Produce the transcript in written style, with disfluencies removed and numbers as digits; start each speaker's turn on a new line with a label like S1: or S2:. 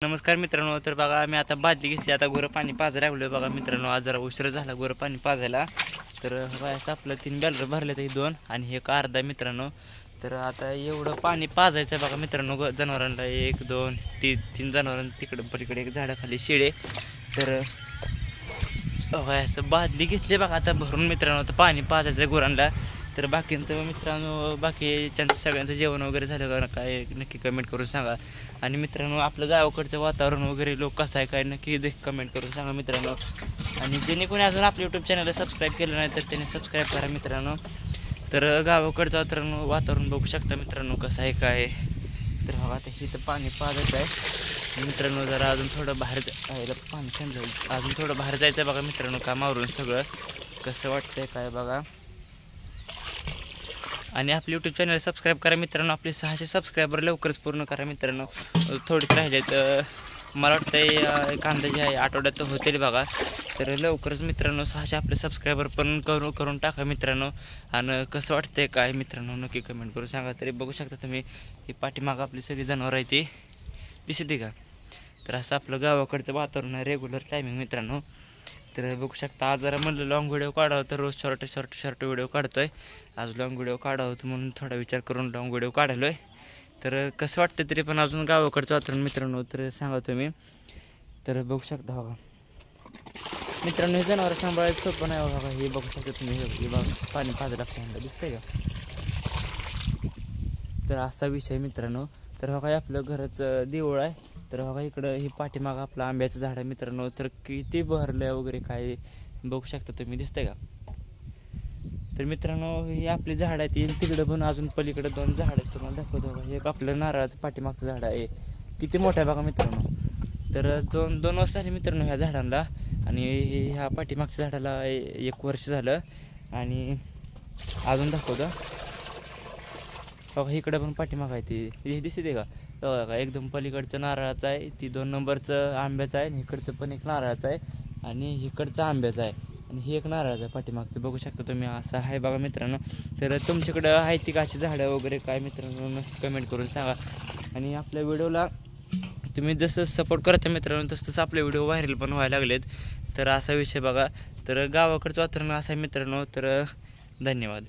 S1: नमस्कार मित्रांनो, तर बघा आम्ही आता बादली घेतली, आता गुरं पाणी पाजायला लागलोय बघा मित्रांनो. आज जरा उशीर झाला गुरं पाणी पाजायला. तर असं आपलं 3 बॅलर भरले ते 2 आणि एक अर्धा मित्रांनो. तर आता एवढं पाणी पाजायचं बघा मित्रांनो जनावरांना, 1 2 3 जनावरांना तिकडं पलीकडे एक झाडाखाली शेळे. तर असं बादली घेतली बघा आता भरून मित्रांनो. आता पाणी पाजायचं गुरांना. तर बाकींचं मित्रांनो, बाकीच्यांचं सगळ्यांचं जेवण वगैरे झालं का काय नक्की कमेंट करून सांगा. आणि मित्रांनो आपलं गावाकडचं वातावरण वगैरे लोक कसं आहे काय नक्की कमेंट करून सांगा मित्रांनो. आणि ज्यांनी कोणी अजून आपल्या यूट्यूब चॅनलला सबस्क्राईब केलं नाही तर त्यांनी सबस्क्राईब करा मित्रांनो. तर गावाकडचं वातावरण बघू शकता मित्रांनो कसं आहे काय. तर बघा आता इथं पाणी पाजायचं आहे मित्रांनो. जरा अजून थोडं बाहेर पाणी समजायचं, अजून थोडं बाहेर जायचं आहे बघा मित्रांनो. कामावरून सगळं कसं वाटतंय काय बघा. आणि आपले यूट्यूब चॅनल सबस्क्राईब करा मित्रांनो. आपले 600 सबस्क्रायबर लवकरच पूर्ण करा मित्रांनो. थोडेच राहिले तर मला वाटतं एक अंदाजे आहे आठवड्यात होतील बघा. तर लवकरच मित्रांनो 600 आपले सबस्क्रायबर पण करून टाका मित्रांनो. आणि कसं वाटतंय काय मित्रांनो नक्की कमेंट करून सांगा. तरी बघू शकता तुम्ही ही पाठीमागं आपली सगळी जनावरं आहे ती दिसते का. तर असं आपलं गावाकडचं वातावरण आहे, रेग्युलर टायमिंग मित्रांनो. तर बघू शकता आज जरा म्हणलं लॉंग व्हिडिओ काढावं, तर रोज शॉर्ट व्हिडिओ काढतोय. आज लॉंग व्हिडिओ काढावं म्हणून थोडा विचार करून लॉंग व्हिडिओ काढालो आहे. तर कसं वाटतं तरी पण अजून गावाकडचं वातावरण मित्रांनो तर सांगा तुम्ही. तर बघू शकता बघा मित्रांनो, हे जनावर सांभाळायचं सोपं नाही बघा. हे बघू शकता तुम्ही, हे बघा पाणी पाजायला लागतं दिसतंय का. तर असा विषय मित्रांनो. तर बघा आपलं घराचं देऊळ आहे. तर बघा इकडं ही पाठीमागं आपलं आंब्याचं झाड आहे मित्रांनो. तर किती बहरलं वगैरे काय बघू शकता तुम्ही दिसतंय का. तर मित्रांनो ही आपली झाड आहे ती तिकडं पण अजून पलीकडे 2 झाड आहेत तुम्हाला दाखवतो बघा. एक आपलं नारळाचं पाठीमागचं झाड आहे, किती मोठं आहे बघा मित्रांनो. तर 2 वर्ष झाले मित्रांनो ह्या झाडांना. आणि ह्या पाठीमागच्या झाडाला 1 वर्ष झालं. आणि अजून दाखवतो बघा इकडं पण पाठीमाग आहे ती दिसते का बघा. एकदम पलीकडचं नारळाचं आहे, ती 2 नंबरचं आंब्याचं आहे. आणि इकडचं पण एक नारळाचं आहे आणि इकडचं आंब्याचं आहे. आणि ही एक नारळाचं पाठीमागचं बघू शकता तुम्ही. असं आहे बघा मित्रांनो. तर तुमच्याकडं आहे ती काशी झाडं वगैरे काय मित्रांनो कमेंट करून सांगा. आणि आपल्या व्हिडिओला तुम्ही जसं सपोर्ट करता मित्रांनो तसंच आपले व्हिडिओ व्हायरल पण व्हायला लागलेत. तर असा विषय बघा. तर गावाकडचं वातावरण असं आहे मित्रांनो. तर धन्यवाद.